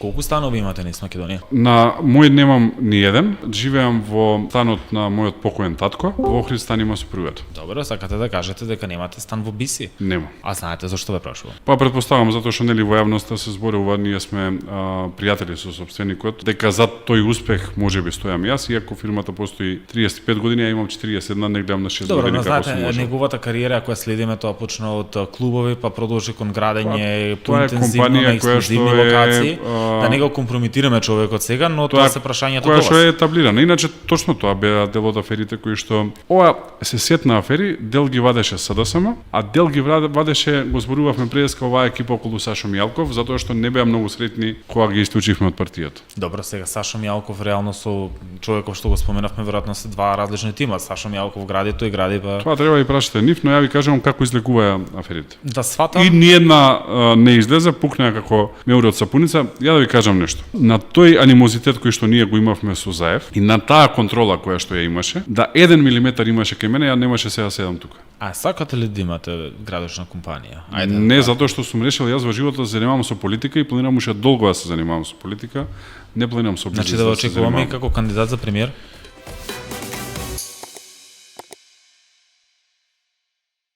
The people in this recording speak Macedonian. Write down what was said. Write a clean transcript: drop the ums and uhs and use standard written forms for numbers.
Колку станови имате низ Македонија? На мој немам ни еден. Живеам во станот на мојот покоен татко. Во Охрид стан има сопругата. Добро, сакате да кажете дека немате стан во Биси? Нема. А знаете зашто ве прашувам? Па претпоставам затоа што нели во јавноста се зборува, ние сме пријатели со сопственикот, дека за тој успех можеби стојам јас, иако фирмата постои 35 години, а имам 41, не гледам на 6 Добро, години но како сум знаете, можел. неговата кариера која следиме, тоа почна од клубови, па продолжи кон градење Тоа е поинтензивно компанија на која ексклузивни што е, локации. Да не го компрометираме човекот сега, но тоа се прашањето која до што вас. е етаблирана. Иначе точно тоа беа дел од аферите кои што ова се сетна афери, дел ги вадеше СДСМ, а дел ги вадеше, го зборувавме преска оваа екипа околу Сашо Мијалков, затоа што не беа многу сретни кога ги исклучивме од партијата. Добро, сега Сашо Мијалков реално со човеков што го споменавме, веројатно се два различни тима. Сашо Мијалков гради, тој гради, па Тоа треба да и прашате нив, но ја ви кажувам како излегуваја аферите. да сватам. И ниедна не излезе, пукнеа како меури од сапуница. Ја да ви кажам нешто. На тој анимозитет кој што ние го имавме со Заев и на таа контрола која што ја имаше, да 1 милиметар имаше кај мене, ја немаше сега седам тука. А сакате ли да имате градочна компанија? Не затоа што сум решил јас во животот да се занимавам со политика и планирам уште долго да се занимавам со политика, не планирам со бизнис. Значи да се очекуваме и занимавам. како кандидат за премиер?